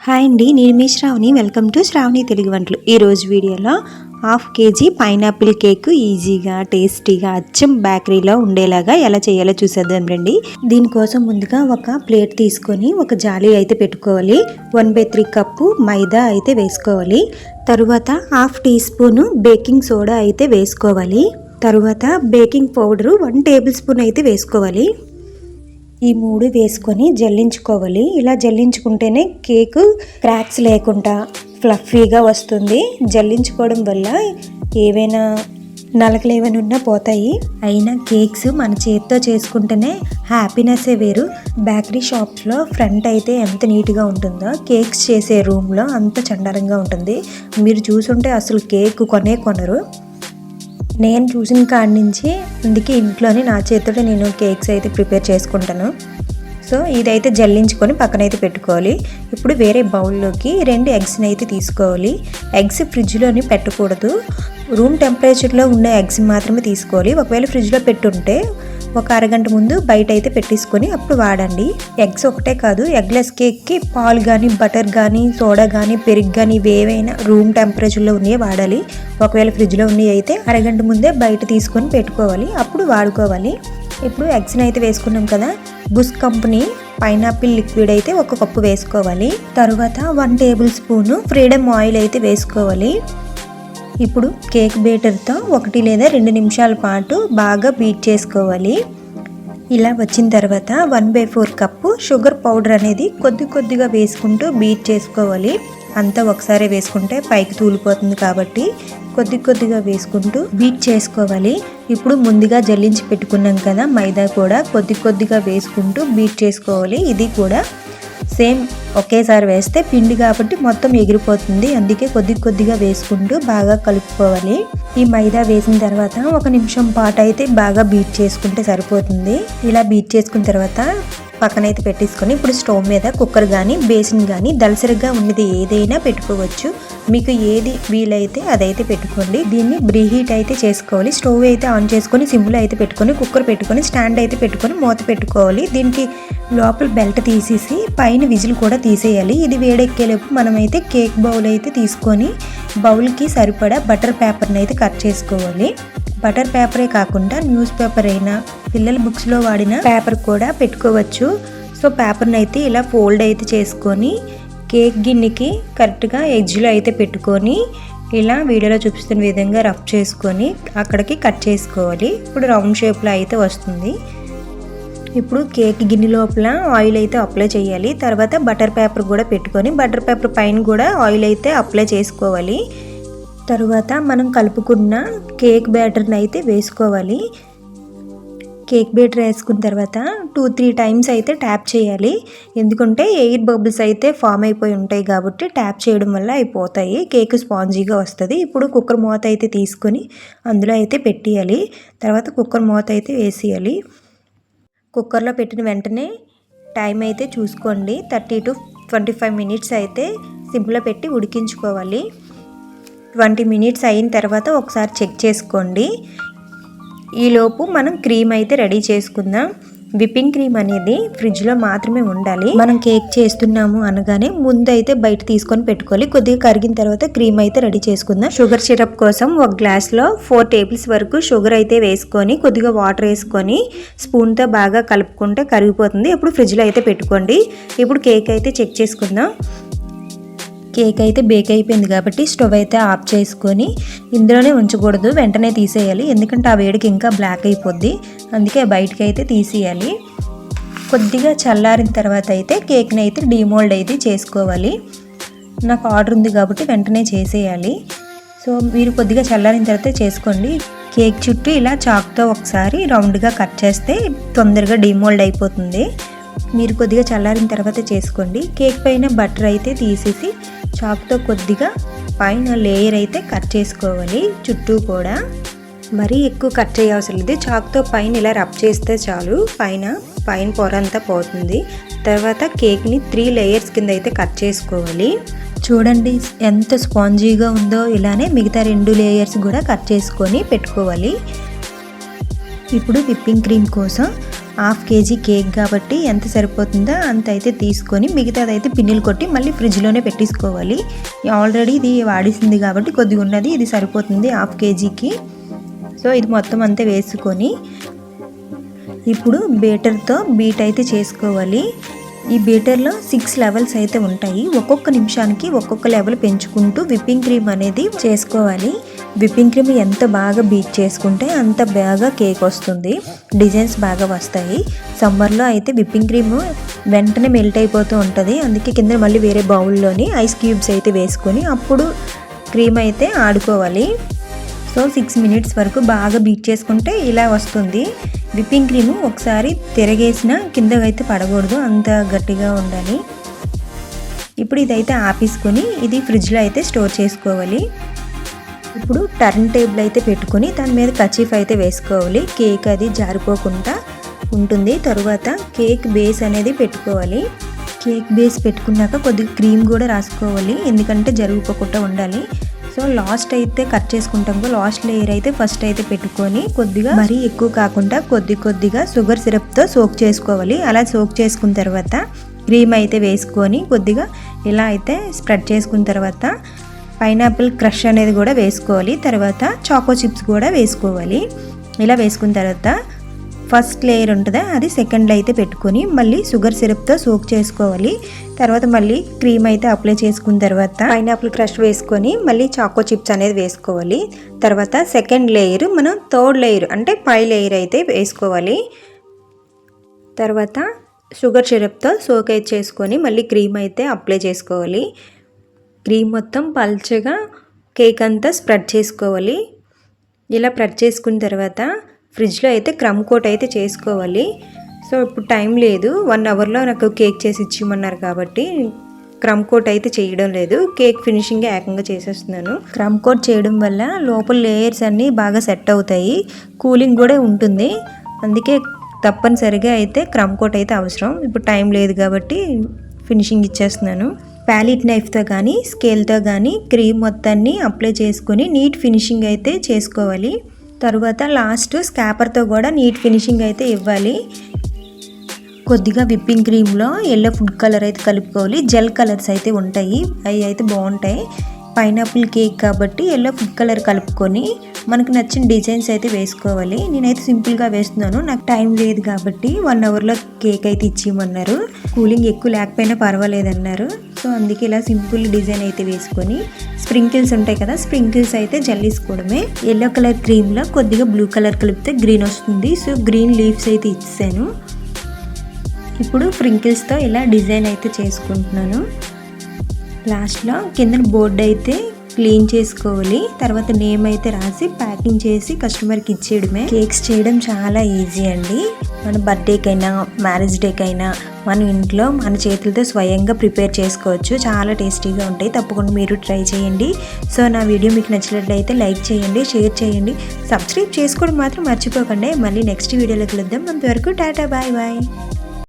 Hi అండి, నేను మీ Shravani. Welcome to Shravani Telugu వంటలు. ఈరోజు వీడియోలో 1/2 kg పైనాపిల్ కేక్ ఈజీగా టేస్టీగా అచ్చం బేకరీలో ఉండేలాగా ఎలా చేయాలో చూసేద్దాం రండి. దీనికోసం ముందుగా ఒక ప్లేట్ తీసుకొని ఒక జాలి అయితే పెట్టుకోవాలి. 1/3 కప్పు మైదా అయితే వేసుకోవాలి. తరువాత 1/2 టీ స్పూను బేకింగ్ సోడా అయితే వేసుకోవాలి. తరువాత బేకింగ్ పౌడరు 1 టేబుల్ స్పూన్ అయితే వేసుకోవాలి. ఈ 3 వేసుకొని జల్లించుకోవాలి. ఇలా జల్లించుకుంటేనే కేక్ క్రాక్స్ లేకుండా ఫ్లఫీగా వస్తుంది. జల్లించుకోవడం వల్ల ఏవైనా నలకలు ఏమైనా ఉన్నా పోతాయి. అయినా కేక్స్ మన చేతితో చేసుకుంటేనే హ్యాపీనెస్సే వేరు. బేకరీ షాప్స్లో ఫ్రంట్ అయితే ఎంత నీట్గా ఉంటుందో కేక్స్ చేసే రూమ్లో అంత చండాలంగా ఉంటుంది. మీరు చూసుంటే అసలు కేక్ కొనరు. నేను చూసిన కాడి నుంచి అందుకే ఇంట్లోనే నా చేతితో నేను కేక్స్ అయితే ప్రిపేర్ చేసుకుంటాను. సో ఇదైతే జల్లించుకొని పక్కనైతే పెట్టుకోవాలి. ఇప్పుడు వేరే బౌల్లోకి 2 ఎగ్స్ని అయితే తీసుకోవాలి. ఎగ్స్ ఫ్రిడ్జ్లోని పెట్టకూడదు. రూమ్ టెంపరేచర్లో ఉన్న ఎగ్స్ మాత్రమే తీసుకోవాలి. ఒకవేళ ఫ్రిడ్జ్లో పెట్టుంటే ఒక అరగంట ముందు బయట అయితే పెట్టేసుకొని అప్పుడు వాడండి. ఎగ్స్ ఒకటే కాదు, ఎగ్లెస్ కేక్కి పాలు కానీ బటర్ కానీ సోడా కానీ పెరుగు కానీ ఇవేవైనా రూమ్ టెంపరేచర్లో ఉన్నవి వాడాలి. ఒకవేళ ఫ్రిడ్జ్లో ఉన్నవి అయితే అరగంట ముందే బయట తీసుకొని పెట్టుకోవాలి, అప్పుడు వాడుకోవాలి. ఇప్పుడు ఎగ్స్ని అయితే వేసుకున్నాం కదా, బుష్ కంపెనీ పైనాపిల్ లిక్విడ్ అయితే 1 కప్పు వేసుకోవాలి. తరువాత 1 టేబుల్ స్పూను ఫ్రీడమ్ ఆయిల్ అయితే వేసుకోవాలి. ఇప్పుడు కేక్ బేటర్తో 1 లేదా 2 నిమిషాల పాటు బాగా బీట్ చేసుకోవాలి. ఇలా వచ్చిన తర్వాత 1/4 కప్పు షుగర్ పౌడర్ అనేది కొద్దిగా వేసుకుంటూ బీట్ చేసుకోవాలి. అంతా ఒకసారి వేసుకుంటే పైకి తూలిపోతుంది కాబట్టి కొద్దిగా వేసుకుంటూ బీట్ చేసుకోవాలి. ఇప్పుడు ముందుగా జల్లించి పెట్టుకున్నాం కదా మైదా కూడా కొద్దిగా వేసుకుంటూ బీట్ చేసుకోవాలి. ఇది కూడా సేమ్ ఒకేసారి వేస్తే పిండి కాబట్టి మొత్తం ఎగిరిపోతుంది. అందుకే కొద్దిగా వేసుకుంటూ బాగా కలుపుకోవాలి. ఈ మైదా వేసిన తర్వాత 1 నిమిషం పాటు అయితే బాగా బీట్ చేసుకుంటే సరిపోతుంది. ఇలా బీట్ చేసుకున్న తర్వాత పక్కనైతే పెట్టేసుకొని ఇప్పుడు స్టవ్ మీద కుక్కర్ కానీ బేసిన్ కానీ దలసరిగా ఉన్నది ఏదైనా పెట్టుకోవచ్చు. మీకు ఏది వీలైతే అదైతే పెట్టుకోండి. దీన్ని ప్రీహీట్ అయితే చేసుకోవాలి. స్టవ్ అయితే ఆన్ చేసుకొని సిమ్లో అయితే పెట్టుకొని కుక్కర్ పెట్టుకొని స్టాండ్ అయితే పెట్టుకొని మూత పెట్టుకోవాలి. దీనికి లోపల బెల్ట్ తీసేసి పైన విజిల్ కూడా తీసేయాలి. ఇది వేడెక్కేలోపు మనమైతే కేక్ బౌల్ అయితే తీసుకొని బౌల్కి సరిపడా బటర్ పేపర్ని అయితే కట్ చేసుకోవాలి. బటర్ పేపరే కాకుండా న్యూస్ పేపర్ అయినా పిల్లల బుక్స్లో వాడిన పేపర్ కూడా పెట్టుకోవచ్చు. సో పేపర్ని అయితే ఇలా ఫోల్డ్ అయితే చేసుకొని కేక్ గిన్నెకి కరెక్ట్గా ఎడ్జ్లో అయితే పెట్టుకొని ఇలా వీడియోలో చూపిస్తున్న విధంగా రఫ్ చేసుకొని అక్కడికి కట్ చేసుకోవాలి. ఇప్పుడు రౌండ్ షేప్లో అయితే వస్తుంది. ఇప్పుడు కేక్ గిన్నె లోపల ఆయిల్ అయితే అప్లై చేయాలి. తర్వాత బటర్ పేపర్ కూడా పెట్టుకొని బటర్ పేపర్ పైన కూడా ఆయిల్ అయితే అప్లై చేసుకోవాలి. తరువాత మనం కలుపుకున్న కేక్ బ్యాటర్ని అయితే వేసుకోవాలి. కేక్ బ్యాటర్ వేసుకున్న తర్వాత 2-3 టైమ్స్ అయితే ట్యాప్ చేయాలి. ఎందుకంటే ఎయిర్ బబుల్స్ అయితే ఫామ్ అయిపోయి ఉంటాయి కాబట్టి ట్యాప్ చేయడం వల్ల అయిపోతాయి. కేక్ స్పాంజీగా వస్తుంది. ఇప్పుడు కుక్కర్ మూత అయితే తీసుకొని అందులో అయితే పెట్టేయాలి. తర్వాత కుక్కర్ మూత అయితే వేసేయాలి. కుక్కర్లో పెట్టిన వెంటనే టైం అయితే చూసుకోండి. 30 to 25 మినిట్స్ అయితే సిమ్లో పెట్టి ఉడికించుకోవాలి. 20 మినిట్స్ అయిన తర్వాత ఒకసారి చెక్ చేసుకోండి. ఈలోపు మనం క్రీమ్ అయితే రెడీ చేసుకుందాం. విప్పింగ్ క్రీమ్ అనేది ఫ్రిడ్జ్లో మాత్రమే ఉండాలి. మనం కేక్ చేస్తున్నాము అనగానే ముందు అయితే బయట తీసుకొని పెట్టుకోవాలి. కొద్దిగా కరిగిన తర్వాత క్రీమ్ అయితే రెడీ చేసుకుందాం. షుగర్ సిరప్ కోసం ఒక గ్లాస్లో 4 టేబుల్స్ వరకు షుగర్ అయితే వేసుకొని కొద్దిగా వాటర్ వేసుకొని స్పూన్తో బాగా కలుపుకుంటే కరిగిపోతుంది. ఇప్పుడు ఫ్రిడ్జ్లో అయితే పెట్టుకోండి. ఇప్పుడు కేక్ అయితే చెక్ చేసుకుందాం. కేక్ అయితే బేక్ అయిపోయింది కాబట్టి స్టవ్ అయితే ఆఫ్ చేసుకొని ఇందులోనే ఉంచకూడదు, వెంటనే తీసేయాలి. ఎందుకంటే ఆ వేడికి ఇంకా బ్లాక్ అయిపోద్ది. అందుకే బయటకి అయితే తీసేయాలి. కొద్దిగా చల్లారిన తర్వాత అయితే కేక్ని అయితే డీమోల్డ్ అయితే చేసుకోవాలి. నాకు ఆర్డర్ ఉంది కాబట్టి వెంటనే చేసేయాలి. సో మీరు కొద్దిగా చల్లారిన తర్వాత చేసుకోండి. కేక్ చుట్టూ ఇలా చాక్తో ఒకసారి రౌండ్గా కట్ చేస్తే తొందరగా డీమోల్డ్ అయిపోతుంది. మీరు కొద్దిగా చల్లారిన తర్వాత చేసుకోండి. కేక్ పైన బటర్ అయితే తీసేసి చాక్తో కొద్దిగా పైన లేయర్ అయితే కట్ చేసుకోవాలి. చుట్టూ కూడా మరీ ఎక్కువ కట్ చేయవసరం లేదు. చాక్తో పైన ఇలా రబ్ చేస్తే చాలు, పైన పొర అంతా పోతుంది. తర్వాత కేక్ని 3 లేయర్స్ కింద అయితే కట్ చేసుకోవాలి. చూడండి ఎంత స్పాంజీగా ఉందో. ఇలానే మిగతా 2 లేయర్స్ కూడా కట్ చేసుకొని పెట్టుకోవాలి. ఇప్పుడు విప్పింగ్ క్రీమ్ కోసం హాఫ్ కేజీ కేక్ కాబట్టి ఎంత సరిపోతుందో అంత అయితే తీసుకొని మిగతాదైతే పిన్నులు కొట్టి మళ్ళీ ఫ్రిడ్జ్లోనే పెట్టేసుకోవాలి. ఆల్రెడీ ఇది వాడేసింది కాబట్టి కొద్దిగా ఉన్నది, ఇది సరిపోతుంది హాఫ్ కేజీకి. సో ఇది మొత్తం అంతా వేసుకొని ఇప్పుడు బీటర్తో బీట్ అయితే చేసుకోవాలి. ఈ బీటర్లో 6 లెవెల్స్ అయితే ఉంటాయి. ఒక్కొక్క నిమిషానికి ఒక్కొక్క లెవెల్ పెంచుకుంటూ విప్పింగ్ క్రీమ్ అనేది చేసుకోవాలి. విప్పింగ్ క్రీమ్ ఎంత బాగా బీట్ చేసుకుంటే అంత బాగా కేక్ వస్తుంది, డిజైన్స్ బాగా వస్తాయి. సమ్మర్లో అయితే విప్పింగ్ క్రీమ్ వెంటనే మెల్ట్ అయిపోతూ ఉంటుంది. అందుకే కింద మళ్ళీ వేరే బౌల్లోని ఐస్ క్యూబ్స్ అయితే వేసుకొని అప్పుడు క్రీమ్ అయితే ఆడుకోవాలి. సో 6 మినిట్స్ వరకు బాగా బీట్ చేసుకుంటే ఇలా వస్తుంది. విప్పింగ్ క్రీము ఒకసారి తిరగేసిన కిందకైతే పడకూడదు, అంత గట్టిగా ఉండాలి. ఇప్పుడు ఇదైతే ఆపేసుకొని ఇది ఫ్రిడ్జ్లో అయితే స్టోర్ చేసుకోవాలి. ఇప్పుడు టర్న్ టేబుల్ అయితే పెట్టుకొని దాని మీద కచీఫ్ అయితే వేసుకోవాలి. కేక్ అది జారిపోకుండా ఉంటుంది. తరువాత కేక్ బేస్ అనేది పెట్టుకోవాలి. కేక్ బేస్ పెట్టుకున్నాక కొద్దిగా క్రీమ్ కూడా రాసుకోవాలి, ఎందుకంటే జరుగుకోకుండా ఉండాలి. సో లాస్ట్ అయితే కట్ చేసుకుంటాము. లాస్ట్ లేయర్ అయితే ఫస్ట్ అయితే పెట్టుకొని కొద్దిగా మరీ ఎక్కువ కాకుండా కొద్దిగా షుగర్ సిరప్తో సోక్ చేసుకోవాలి. అలా సోక్ చేసుకున్న తర్వాత క్రీమ్ అయితే వేసుకొని కొద్దిగా ఇలా అయితే స్ప్రెడ్ చేసుకున్న తర్వాత పైనాపిల్ క్రష్ అనేది కూడా వేసుకోవాలి. తర్వాత చాకో చిప్స్ కూడా వేసుకోవాలి. ఇలా వేసుకున్న తర్వాత ఫస్ట్ లేయర్ ఉంటుందా అది సెకండ్ అయితే పెట్టుకొని మళ్ళీ షుగర్ సిరప్తో సోక్ చేసుకోవాలి. తర్వాత మళ్ళీ క్రీమ్ అయితే అప్లై చేసుకున్న తర్వాత పైనాపిల్ క్రష్ వేసుకొని మళ్ళీ చాకో చిప్స్ అనేది వేసుకోవాలి. తర్వాత సెకండ్ లేయర్ మనం థర్డ్ లేయర్ అంటే పై లేయర్ అయితే వేసుకోవాలి. తర్వాత షుగర్ సిరప్తో సోక్ అయితే చేసుకొని మళ్ళీ క్రీమ్ అయితే అప్లై చేసుకోవాలి. క్రీమ్ మొత్తం పల్చగా కేక్ అంతా స్ప్రెడ్ చేసుకోవాలి. ఇలా స్ప్రెడ్ చేసుకున్న తర్వాత ఫ్రిడ్జ్లో అయితే క్రమ్ కోట్ అయితే చేసుకోవాలి. సో ఇప్పుడు టైం లేదు, 1 అవర్లో నాకు కేక్ చేసి ఇచ్చిమన్నారు కాబట్టి క్రమ్ కోట్ అయితే చేయడం లేదు. కేక్ ఫినిషింగ్ ఏకంగా చేసేస్తున్నాను. క్రమ్ కోట్ చేయడం వల్ల లోపల లేయర్స్ అన్నీ బాగా సెట్ అవుతాయి, కూలింగ్ కూడా ఉంటుంది. అందుకే తప్పనిసరిగా అయితే క్రమ్ కోట్ అయితే అవసరం. ఇప్పుడు టైం లేదు కాబట్టి ఫినిషింగ్ ఇచ్చేస్తున్నాను. ప్యాలెట్ నైఫ్తో కానీ స్కేల్తో కానీ క్రీమ్ మొత్తాన్ని అప్లై చేసుకొని నీట్ ఫినిషింగ్ అయితే చేసుకోవాలి. తర్వాత లాస్ట్ స్కాపర్తో కూడా నీట్ ఫినిషింగ్ అయితే ఇవ్వాలి. కొద్దిగా విప్పింగ్ క్రీమ్లో ఎల్లో ఫుడ్ కలర్ అయితే కలుపుకోవాలి. జెల్ కలర్స్ అయితే ఉంటాయి, అవి అయితే బాగుంటాయి. పైనాపిల్ కేక్ కాబట్టి ఎల్లో ఫుడ్ కలర్ కలుపుకొని మనకు నచ్చిన డిజైన్స్ అయితే వేసుకోవాలి. నేనైతే సింపుల్గా వేస్తున్నాను, నాకు టైం లేదు కాబట్టి 1 అవర్లో కేక్ అయితే ఇచ్చేయమన్నారు. కూలింగ్ ఎక్కువ లేకపోయినా పర్వాలేదన్నారు. సో అందుకే ఇలా సింపుల్ డిజైన్ అయితే వేసుకొని స్ప్రింకిల్స్ ఉంటాయి కదా, స్ప్రింకిల్స్ అయితే జల్లేసుకోవడమే. ఎల్లో కలర్ క్రీమ్లో కొద్దిగా బ్లూ కలర్ కలిపితే గ్రీన్ వస్తుంది. సో గ్రీన్ లీవ్స్ అయితే ఇచ్చాను. ఇప్పుడు స్ప్రింకిల్స్తో ఇలా డిజైన్ అయితే చేసుకుంటున్నాను. లాస్ట్లో కింద బోర్డు అయితే క్లీన్ చేసుకోవాలి. తర్వాత నేమ్ అయితే రాసి ప్యాకింగ్ చేసి కస్టమర్కి ఇచ్చేయడమే. కేక్స్ చేయడం చాలా ఈజీ అండి. మన బర్త్డేకైనా మ్యారేజ్ డేకైనా మన ఇంట్లో మన చేతులతో స్వయంగా ప్రిపేర్ చేసుకోవచ్చు. చాలా టేస్టీగా ఉంటాయి. తప్పకుండా మీరు ట్రై చేయండి. సో నా వీడియో మీకు నచ్చినట్లయితే లైక్ చేయండి, షేర్ చేయండి, సబ్స్క్రైబ్ చేసుకోవడం మాత్రం మర్చిపోకండి. మళ్ళీ నెక్స్ట్ వీడియోలో కలుద్దాం. అంతవరకు టాటా, బాయ్ బాయ్.